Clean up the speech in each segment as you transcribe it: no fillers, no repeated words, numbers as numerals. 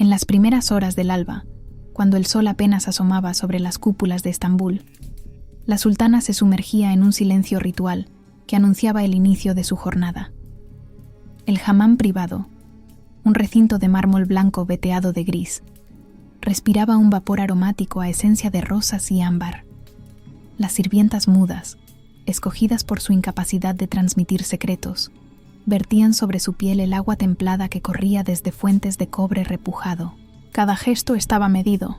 En las primeras horas del alba, cuando el sol apenas asomaba sobre las cúpulas de Estambul, la sultana se sumergía en un silencio ritual que anunciaba el inicio de su jornada. El hamam privado, un recinto de mármol blanco veteado de gris, respiraba un vapor aromático a esencia de rosas y ámbar. Las sirvientas mudas, escogidas por su incapacidad de transmitir secretos, vertían sobre su piel el agua templada que corría desde fuentes de cobre repujado. Cada gesto estaba medido.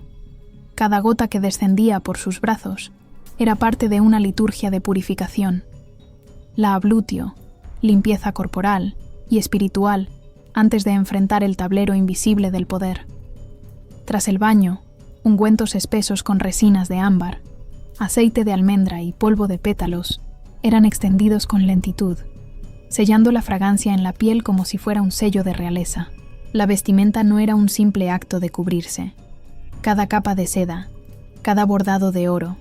Cada gota que descendía por sus brazos era parte de una liturgia de purificación. La ablutio, limpieza corporal y espiritual antes de enfrentar el tablero invisible del poder. Tras el baño, ungüentos espesos con resinas de ámbar, aceite de almendra y polvo de pétalos eran extendidos con lentitud, sellando la fragancia en la piel como si fuera un sello de realeza. La vestimenta no era un simple acto de cubrirse. Cada capa de seda, cada bordado de oro,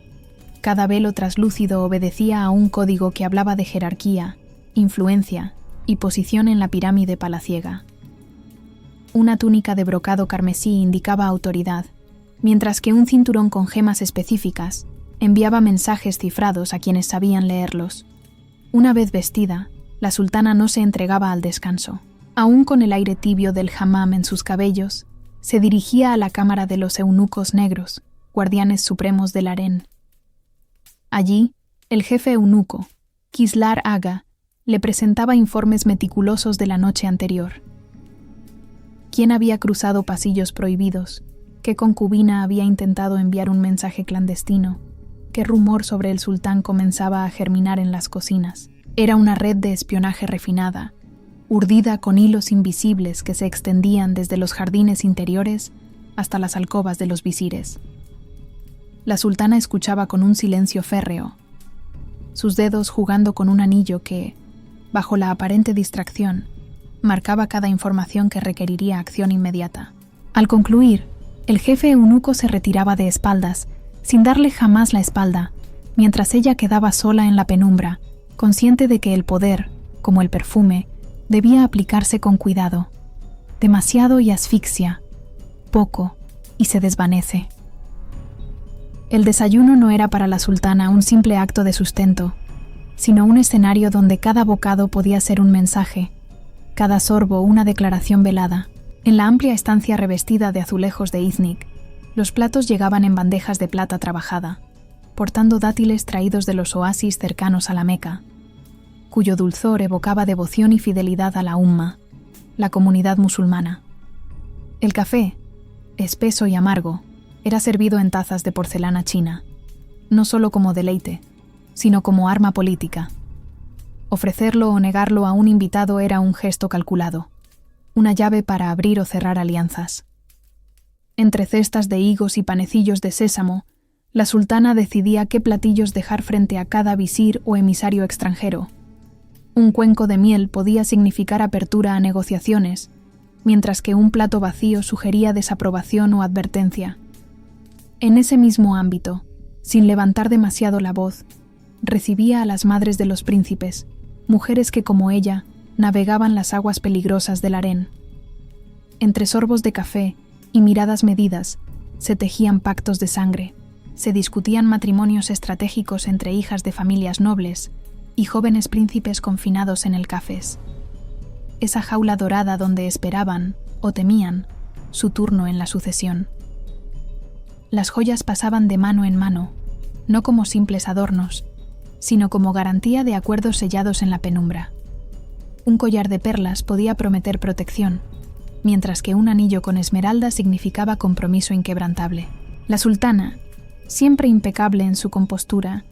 cada velo traslúcido obedecía a un código que hablaba de jerarquía, influencia y posición en la pirámide palaciega. Una túnica de brocado carmesí indicaba autoridad, mientras que un cinturón con gemas específicas enviaba mensajes cifrados a quienes sabían leerlos. Una vez vestida, la sultana no se entregaba al descanso. Aún con el aire tibio del hamam en sus cabellos, se dirigía a la cámara de los eunucos negros, guardianes supremos del harén. Allí, el jefe eunuco, Kislar Aga, le presentaba informes meticulosos de la noche anterior. ¿Quién había cruzado pasillos prohibidos? ¿Qué concubina había intentado enviar un mensaje clandestino? ¿Qué rumor sobre el sultán comenzaba a germinar en las cocinas? Era una red de espionaje refinada, urdida con hilos invisibles que se extendían desde los jardines interiores hasta las alcobas de los visires. La sultana escuchaba con un silencio férreo, sus dedos jugando con un anillo que, bajo la aparente distracción, marcaba cada información que requeriría acción inmediata. Al concluir, el jefe eunuco se retiraba de espaldas, sin darle jamás la espalda, mientras ella quedaba sola en la penumbra, consciente de que el poder, como el perfume, debía aplicarse con cuidado. Demasiado y asfixia, poco y se desvanece. El desayuno no era para la sultana un simple acto de sustento, sino un escenario donde cada bocado podía ser un mensaje, cada sorbo una declaración velada. En la amplia estancia revestida de azulejos de Iznik, los platos llegaban en bandejas de plata trabajada, portando dátiles traídos de los oasis cercanos a la Meca, cuyo dulzor evocaba devoción y fidelidad a la Umma, la comunidad musulmana. El café, espeso y amargo, era servido en tazas de porcelana china, no solo como deleite, sino como arma política. Ofrecerlo o negarlo a un invitado era un gesto calculado, una llave para abrir o cerrar alianzas. Entre cestas de higos y panecillos de sésamo, la sultana decidía qué platillos dejar frente a cada visir o emisario extranjero. Un cuenco de miel podía significar apertura a negociaciones, mientras que un plato vacío sugería desaprobación o advertencia. En ese mismo ámbito, sin levantar demasiado la voz, recibía a las madres de los príncipes, mujeres que como ella navegaban las aguas peligrosas del harén. Entre sorbos de café y miradas medidas, se tejían pactos de sangre, se discutían matrimonios estratégicos entre hijas de familias nobles y jóvenes príncipes confinados en el cafés, esa jaula dorada donde esperaban, o temían, su turno en la sucesión. Las joyas pasaban de mano en mano, no como simples adornos, sino como garantía de acuerdos sellados en la penumbra. Un collar de perlas podía prometer protección, mientras que un anillo con esmeralda significaba compromiso inquebrantable. La sultana, siempre impecable en su compostura,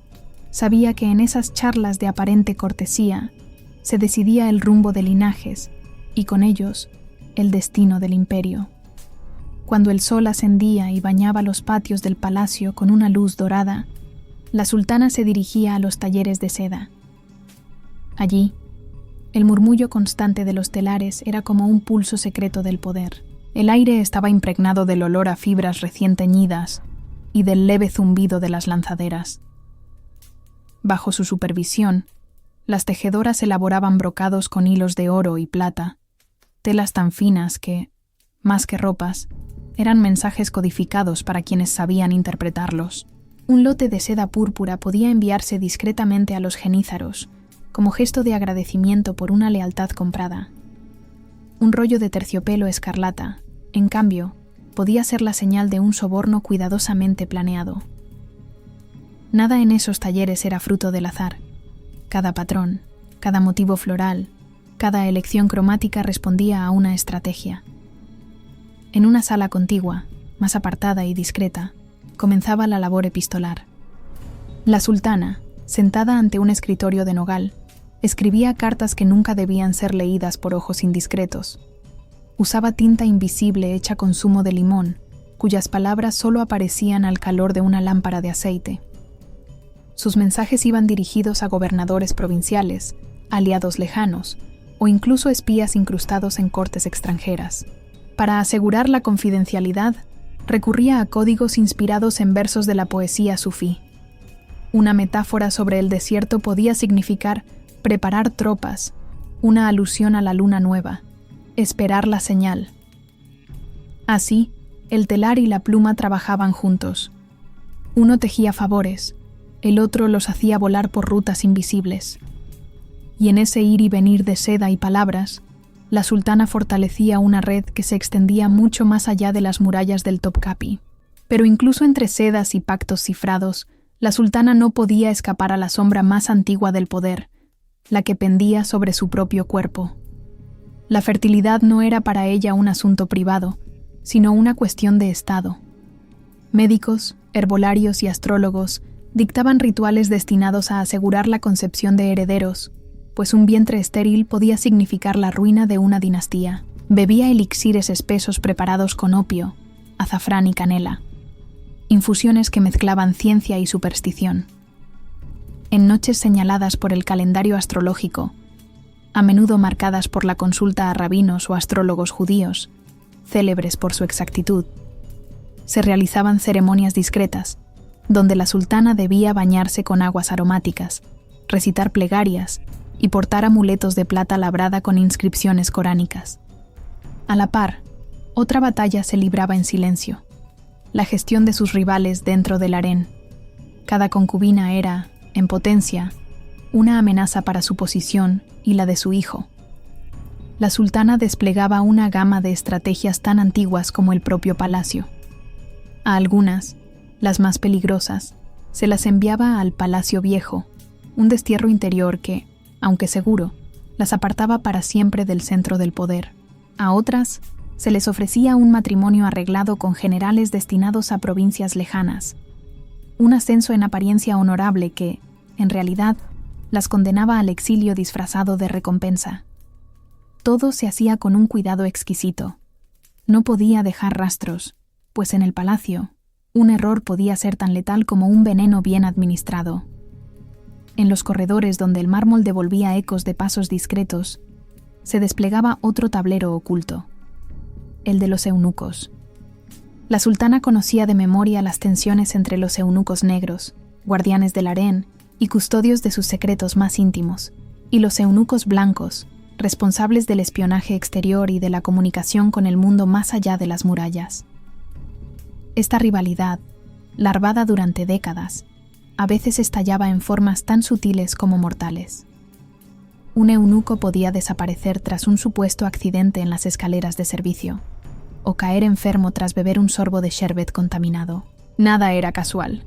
sabía que en esas charlas de aparente cortesía se decidía el rumbo de linajes y con ellos el destino del imperio. Cuando el sol ascendía y bañaba los patios del palacio con una luz dorada, la sultana se dirigía a los talleres de seda. Allí, el murmullo constante de los telares era como un pulso secreto del poder. El aire estaba impregnado del olor a fibras recién teñidas y del leve zumbido de las lanzaderas. Bajo su supervisión, las tejedoras elaboraban brocados con hilos de oro y plata, telas tan finas que, más que ropas, eran mensajes codificados para quienes sabían interpretarlos. Un lote de seda púrpura podía enviarse discretamente a los genízaros, como gesto de agradecimiento por una lealtad comprada. Un rollo de terciopelo escarlata, en cambio, podía ser la señal de un soborno cuidadosamente planeado. Nada en esos talleres era fruto del azar. Cada patrón, cada motivo floral, cada elección cromática respondía a una estrategia. En una sala contigua, más apartada y discreta, comenzaba la labor epistolar. La sultana, sentada ante un escritorio de nogal, escribía cartas que nunca debían ser leídas por ojos indiscretos. Usaba tinta invisible hecha con zumo de limón, cuyas palabras solo aparecían al calor de una lámpara de aceite. Sus mensajes iban dirigidos a gobernadores provinciales, aliados lejanos, o incluso espías incrustados en cortes extranjeras. Para asegurar la confidencialidad, recurría a códigos inspirados en versos de la poesía sufí. Una metáfora sobre el desierto podía significar preparar tropas, una alusión a la luna nueva, esperar la señal. Así, el telar y la pluma trabajaban juntos. Uno tejía favores, el otro los hacía volar por rutas invisibles. Y en ese ir y venir de seda y palabras, la sultana fortalecía una red que se extendía mucho más allá de las murallas del Topkapi. Pero incluso entre sedas y pactos cifrados, la sultana no podía escapar a la sombra más antigua del poder, la que pendía sobre su propio cuerpo. La fertilidad no era para ella un asunto privado, sino una cuestión de Estado. Médicos, herbolarios y astrólogos dictaban rituales destinados a asegurar la concepción de herederos, pues un vientre estéril podía significar la ruina de una dinastía. Bebía elixires espesos preparados con opio, azafrán y canela, infusiones que mezclaban ciencia y superstición. En noches señaladas por el calendario astrológico, a menudo marcadas por la consulta a rabinos o astrólogos judíos, célebres por su exactitud, se realizaban ceremonias discretas, donde la sultana debía bañarse con aguas aromáticas, recitar plegarias y portar amuletos de plata labrada con inscripciones coránicas. A la par, otra batalla se libraba en silencio, la gestión de sus rivales dentro del harén. Cada concubina era, en potencia, una amenaza para su posición y la de su hijo. La sultana desplegaba una gama de estrategias tan antiguas como el propio palacio. A algunas, las más peligrosas, se las enviaba al Palacio Viejo, un destierro interior que, aunque seguro, las apartaba para siempre del centro del poder. A otras, se les ofrecía un matrimonio arreglado con generales destinados a provincias lejanas, un ascenso en apariencia honorable que, en realidad, las condenaba al exilio disfrazado de recompensa. Todo se hacía con un cuidado exquisito. No podía dejar rastros, pues en el palacio, un error podía ser tan letal como un veneno bien administrado. En los corredores donde el mármol devolvía ecos de pasos discretos, se desplegaba otro tablero oculto, el de los eunucos. La sultana conocía de memoria las tensiones entre los eunucos negros, guardianes del harén y custodios de sus secretos más íntimos, y los eunucos blancos, responsables del espionaje exterior y de la comunicación con el mundo más allá de las murallas. Esta rivalidad, larvada durante décadas, a veces estallaba en formas tan sutiles como mortales. Un eunuco podía desaparecer tras un supuesto accidente en las escaleras de servicio, o caer enfermo tras beber un sorbo de sherbet contaminado. Nada era casual,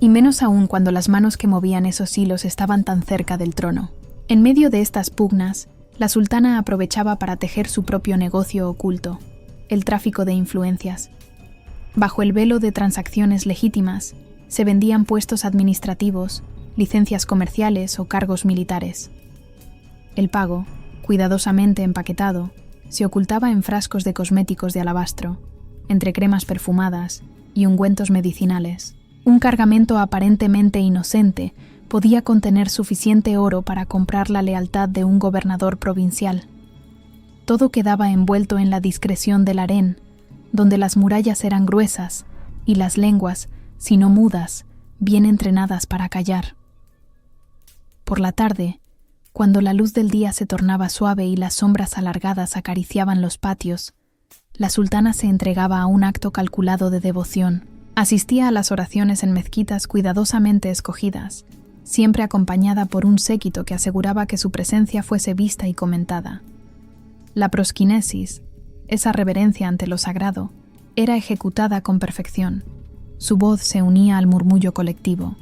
y menos aún cuando las manos que movían esos hilos estaban tan cerca del trono. En medio de estas pugnas, la sultana aprovechaba para tejer su propio negocio oculto, el tráfico de influencias. Bajo el velo de transacciones legítimas, se vendían puestos administrativos, licencias comerciales o cargos militares. El pago, cuidadosamente empaquetado, se ocultaba en frascos de cosméticos de alabastro, entre cremas perfumadas y ungüentos medicinales. Un cargamento aparentemente inocente podía contener suficiente oro para comprar la lealtad de un gobernador provincial. Todo quedaba envuelto en la discreción del harén, donde las murallas eran gruesas y las lenguas, si no mudas, bien entrenadas para callar. Por la tarde, cuando la luz del día se tornaba suave y las sombras alargadas acariciaban los patios, La sultana se entregaba a un acto calculado de devoción. Asistía a las oraciones en mezquitas cuidadosamente escogidas, siempre acompañada por un séquito que aseguraba que su presencia fuese vista y comentada. La prosquinesis, esa reverencia ante lo sagrado, era ejecutada con perfección. Su voz se unía al murmullo colectivo,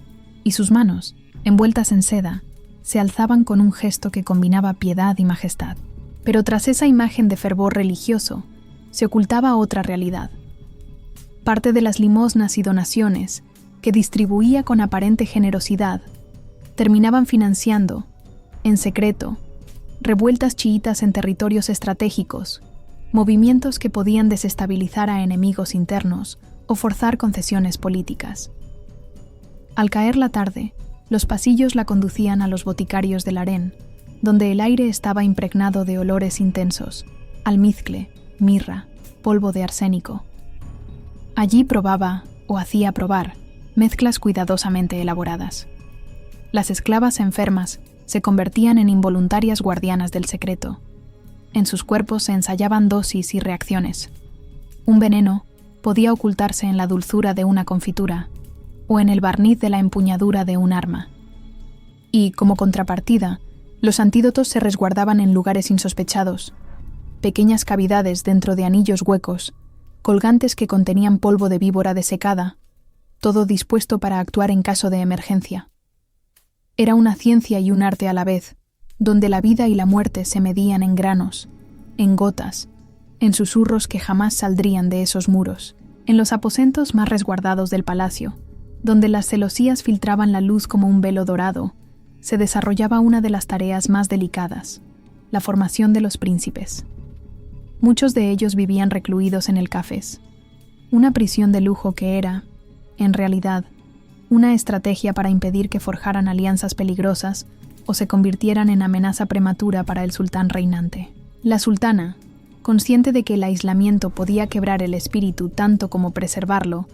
y sus manos, envueltas en seda, se alzaban con un gesto que combinaba piedad y majestad. Pero tras esa imagen de fervor religioso, se ocultaba otra realidad. Parte de las limosnas y donaciones, que distribuía con aparente generosidad, terminaban financiando, en secreto, revueltas chiítas en territorios estratégicos, movimientos que podían desestabilizar a enemigos internos o forzar concesiones políticas. Al caer la tarde, los pasillos la conducían a los boticarios del harén, donde el aire estaba impregnado de olores intensos, almizcle, mirra, polvo de arsénico. Allí probaba, o hacía probar, mezclas cuidadosamente elaboradas. Las esclavas enfermas se convertían en involuntarias guardianas del secreto. En sus cuerpos se ensayaban dosis y reacciones. Un veneno podía ocultarse en la dulzura de una confitura o en el barniz de la empuñadura de un arma. Y, como contrapartida, los antídotos se resguardaban en lugares insospechados, pequeñas cavidades dentro de anillos huecos, colgantes que contenían polvo de víbora desecada, todo dispuesto para actuar en caso de emergencia. Era una ciencia y un arte a la vez, donde la vida y la muerte se medían en granos, en gotas, en susurros que jamás saldrían de esos muros, en los aposentos más resguardados del palacio, donde las celosías filtraban la luz como un velo dorado, se desarrollaba una de las tareas más delicadas, la formación de los príncipes. Muchos de ellos vivían recluidos en el cafés, una prisión de lujo que era, en realidad, una estrategia para impedir que forjaran alianzas peligrosas o se convirtieran en amenaza prematura para el sultán reinante. La sultana, consciente de que el aislamiento podía quebrar el espíritu tanto como preservarlo,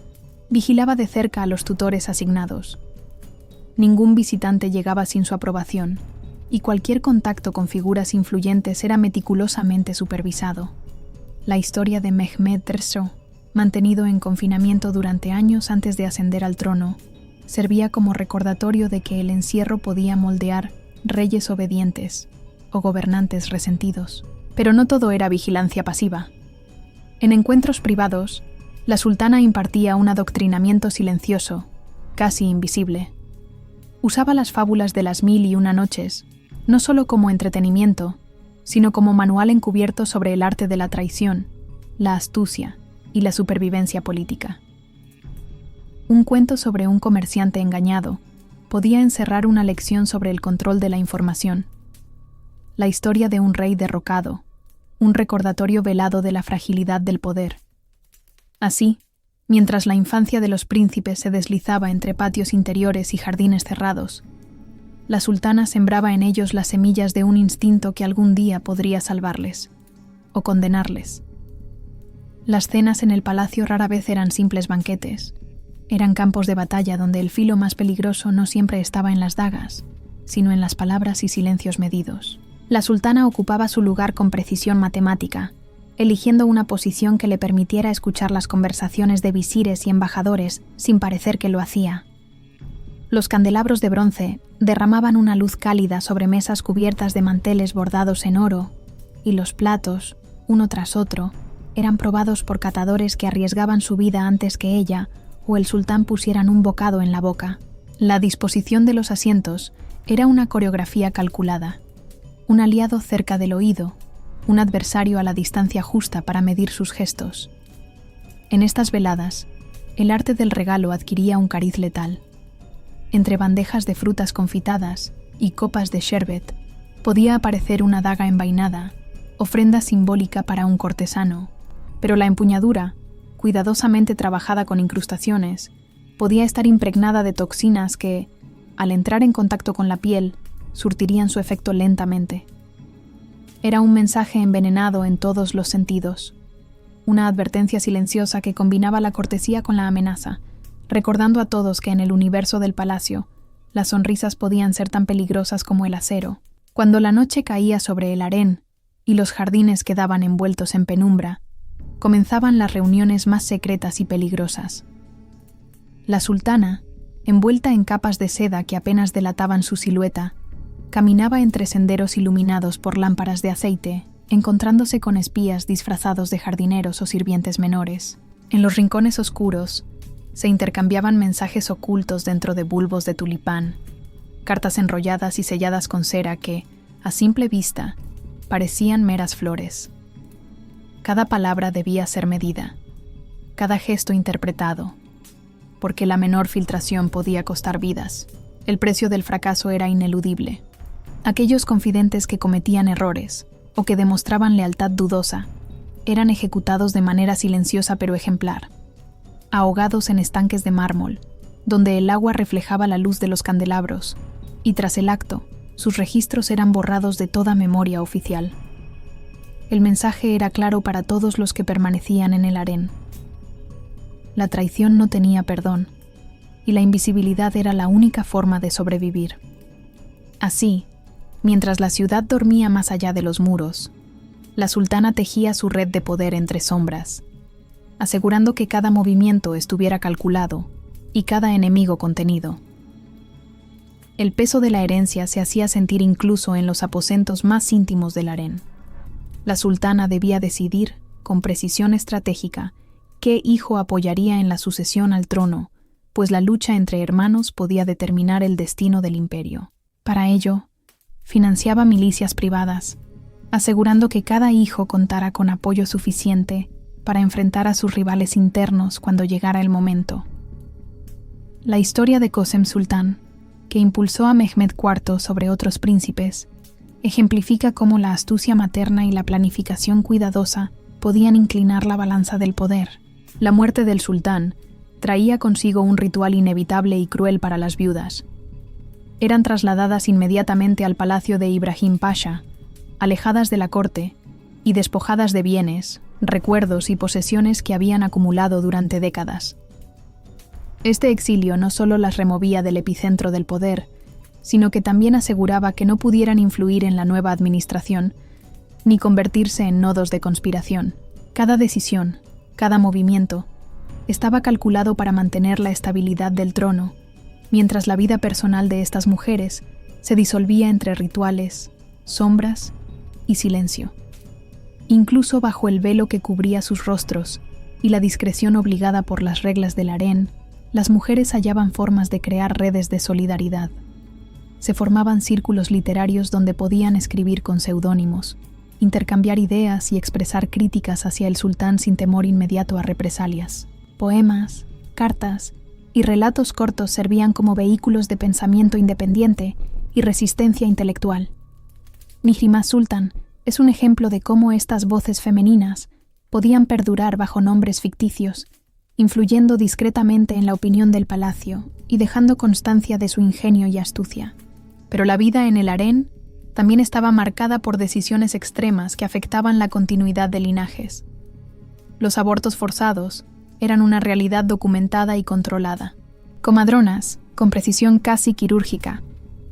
vigilaba de cerca a los tutores asignados. Ningún visitante llegaba sin su aprobación, y cualquier contacto con figuras influyentes era meticulosamente supervisado. La historia de Mehmed III, mantenido en confinamiento durante años antes de ascender al trono, servía como recordatorio de que el encierro podía moldear reyes obedientes o gobernantes resentidos. Pero no todo era vigilancia pasiva. En encuentros privados, la sultana impartía un adoctrinamiento silencioso, casi invisible. Usaba las fábulas de las 1001 noches, no solo como entretenimiento, sino como manual encubierto sobre el arte de la traición, la astucia y la supervivencia política. Un cuento sobre un comerciante engañado podía encerrar una lección sobre el control de la información. La historia de un rey derrocado, un recordatorio velado de la fragilidad del poder. Así, mientras la infancia de los príncipes se deslizaba entre patios interiores y jardines cerrados, la sultana sembraba en ellos las semillas de un instinto que algún día podría salvarles, o condenarles. Las cenas en el palacio rara vez eran simples banquetes. Eran campos de batalla donde el filo más peligroso no siempre estaba en las dagas, sino en las palabras y silencios medidos. La sultana ocupaba su lugar con precisión matemática, eligiendo una posición que le permitiera escuchar las conversaciones de visires y embajadores sin parecer que lo hacía. Los candelabros de bronce derramaban una luz cálida sobre mesas cubiertas de manteles bordados en oro, y los platos, uno tras otro, eran probados por catadores que arriesgaban su vida antes que ella o el sultán pusieran un bocado en la boca. La disposición de los asientos era una coreografía calculada, un aliado cerca del oído, un adversario a la distancia justa para medir sus gestos. En estas veladas, el arte del regalo adquiría un cariz letal. Entre bandejas de frutas confitadas y copas de sherbet, podía aparecer una daga envainada, ofrenda simbólica para un cortesano, pero la empuñadura, cuidadosamente trabajada con incrustaciones, podía estar impregnada de toxinas que, al entrar en contacto con la piel, surtirían su efecto lentamente. Era un mensaje envenenado en todos los sentidos, una advertencia silenciosa que combinaba la cortesía con la amenaza, recordando a todos que en el universo del palacio, las sonrisas podían ser tan peligrosas como el acero. Cuando la noche caía sobre el harén y los jardines quedaban envueltos en penumbra, comenzaban las reuniones más secretas y peligrosas. La sultana, envuelta en capas de seda que apenas delataban su silueta, caminaba entre senderos iluminados por lámparas de aceite, encontrándose con espías disfrazados de jardineros o sirvientes menores. En los rincones oscuros se intercambiaban mensajes ocultos dentro de bulbos de tulipán, cartas enrolladas y selladas con cera que, a simple vista, parecían meras flores. Cada palabra debía ser medida, cada gesto interpretado, porque la menor filtración podía costar vidas. El precio del fracaso era ineludible. Aquellos confidentes que cometían errores o que demostraban lealtad dudosa eran ejecutados de manera silenciosa pero ejemplar, ahogados en estanques de mármol, donde el agua reflejaba la luz de los candelabros, y tras el acto, sus registros eran borrados de toda memoria oficial. El mensaje era claro para todos los que permanecían en el harén. La traición no tenía perdón, y la invisibilidad era la única forma de sobrevivir. Así, mientras la ciudad dormía más allá de los muros, la sultana tejía su red de poder entre sombras, asegurando que cada movimiento estuviera calculado y cada enemigo contenido. El peso de la herencia se hacía sentir incluso en los aposentos más íntimos del harén. La sultana debía decidir, con precisión estratégica, qué hijo apoyaría en la sucesión al trono, pues la lucha entre hermanos podía determinar el destino del imperio. Para ello, financiaba milicias privadas, asegurando que cada hijo contara con apoyo suficiente para enfrentar a sus rivales internos cuando llegara el momento. La historia de Kösem Sultan, que impulsó a Mehmed IV sobre otros príncipes, ejemplifica cómo la astucia materna y la planificación cuidadosa podían inclinar la balanza del poder. La muerte del sultán traía consigo un ritual inevitable y cruel para las viudas. Eran trasladadas inmediatamente al palacio de Ibrahim Pasha, alejadas de la corte y despojadas de bienes, recuerdos y posesiones que habían acumulado durante décadas. Este exilio no solo las removía del epicentro del poder, sino que también aseguraba que no pudieran influir en la nueva administración, ni convertirse en nodos de conspiración. Cada decisión, cada movimiento, estaba calculado para mantener la estabilidad del trono, mientras la vida personal de estas mujeres se disolvía entre rituales, sombras y silencio. Incluso bajo el velo que cubría sus rostros y la discreción obligada por las reglas del harén, las mujeres hallaban formas de crear redes de solidaridad. Se formaban círculos literarios donde podían escribir con seudónimos, intercambiar ideas y expresar críticas hacia el sultán sin temor inmediato a represalias. Poemas, cartas y relatos cortos servían como vehículos de pensamiento independiente y resistencia intelectual. Mihrimah Sultan es un ejemplo de cómo estas voces femeninas podían perdurar bajo nombres ficticios, influyendo discretamente en la opinión del palacio y dejando constancia de su ingenio y astucia. Pero la vida en el harén también estaba marcada por decisiones extremas que afectaban la continuidad de linajes. Los abortos forzados eran una realidad documentada y controlada. Comadronas, con precisión casi quirúrgica,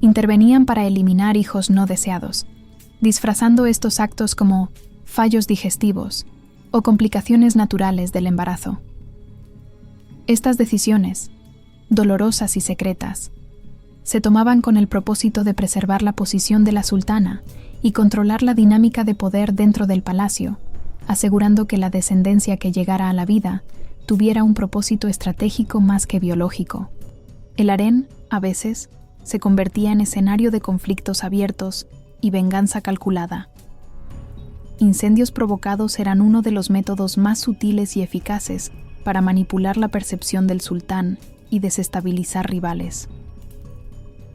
intervenían para eliminar hijos no deseados, disfrazando estos actos como fallos digestivos o complicaciones naturales del embarazo. Estas decisiones, dolorosas y secretas, se tomaban con el propósito de preservar la posición de la sultana y controlar la dinámica de poder dentro del palacio, asegurando que la descendencia que llegara a la vida tuviera un propósito estratégico más que biológico. El harén, a veces, se convertía en escenario de conflictos abiertos y venganza calculada. Incendios provocados eran uno de los métodos más sutiles y eficaces para manipular la percepción del sultán y desestabilizar rivales.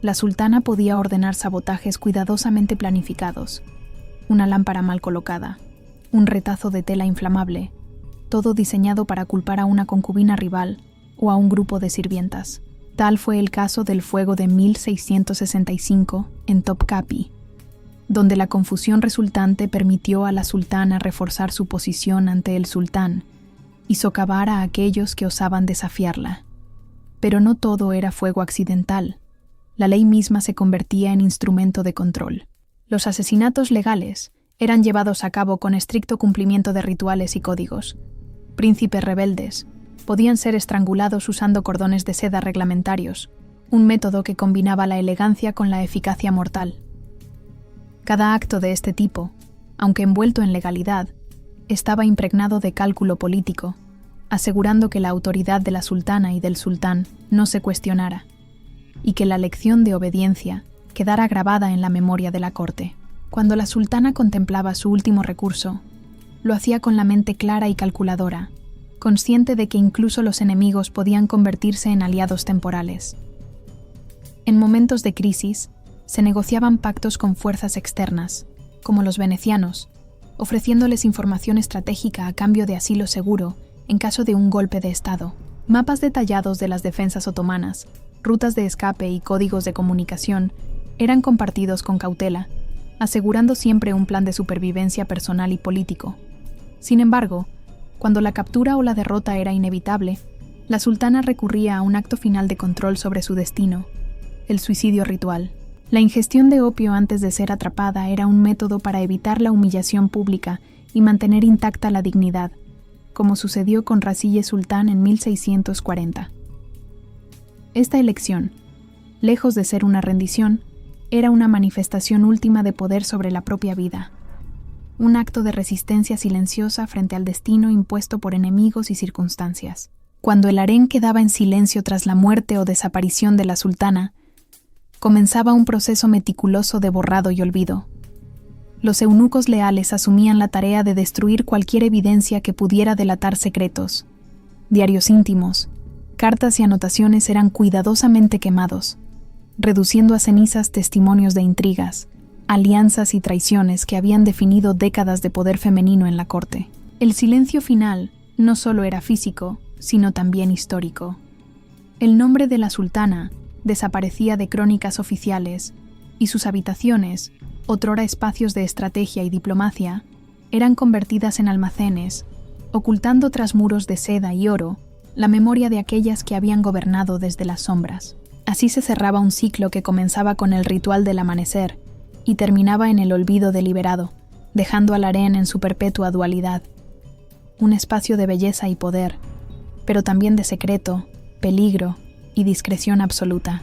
La sultana podía ordenar sabotajes cuidadosamente planificados, una lámpara mal colocada, un retazo de tela inflamable, todo diseñado para culpar a una concubina rival o a un grupo de sirvientas. Tal fue el caso del fuego de 1665 en Topkapi, donde la confusión resultante permitió a la sultana reforzar su posición ante el sultán y socavar a aquellos que osaban desafiarla. Pero no todo era fuego accidental. La ley misma se convertía en instrumento de control. Los asesinatos legales eran llevados a cabo con estricto cumplimiento de rituales y códigos. Príncipes rebeldes podían ser estrangulados usando cordones de seda reglamentarios, un método que combinaba la elegancia con la eficacia mortal. Cada acto de este tipo, aunque envuelto en legalidad, estaba impregnado de cálculo político, asegurando que la autoridad de la sultana y del sultán no se cuestionara, y que la lección de obediencia quedara grabada en la memoria de la corte. Cuando la sultana contemplaba su último recurso, lo hacía con la mente clara y calculadora, consciente de que incluso los enemigos podían convertirse en aliados temporales. En momentos de crisis, se negociaban pactos con fuerzas externas, como los venecianos, ofreciéndoles información estratégica a cambio de asilo seguro en caso de un golpe de Estado. Mapas detallados de las defensas otomanas, rutas de escape y códigos de comunicación eran compartidos con cautela, asegurando siempre un plan de supervivencia personal y político. Sin embargo, cuando la captura o la derrota era inevitable, la sultana recurría a un acto final de control sobre su destino, el suicidio ritual. La ingestión de opio antes de ser atrapada era un método para evitar la humillación pública y mantener intacta la dignidad, como sucedió con Razille Sultán en 1640. Esta elección, lejos de ser una rendición, era una manifestación última de poder sobre la propia vida, un acto de resistencia silenciosa frente al destino impuesto por enemigos y circunstancias. Cuando el harén quedaba en silencio tras la muerte o desaparición de la sultana, comenzaba un proceso meticuloso de borrado y olvido. Los eunucos leales asumían la tarea de destruir cualquier evidencia que pudiera delatar secretos. Diarios íntimos, cartas y anotaciones eran cuidadosamente quemados, reduciendo a cenizas testimonios de intrigas, alianzas y traiciones que habían definido décadas de poder femenino en la corte. El silencio final no solo era físico, sino también histórico. El nombre de la sultana desaparecía de crónicas oficiales, y sus habitaciones, otrora espacios de estrategia y diplomacia, eran convertidas en almacenes, ocultando tras muros de seda y oro la memoria de aquellas que habían gobernado desde las sombras. Así se cerraba un ciclo que comenzaba con el ritual del amanecer y terminaba en el olvido deliberado, dejando al harén en su perpetua dualidad. Un espacio de belleza y poder, pero también de secreto, peligro y discreción absoluta.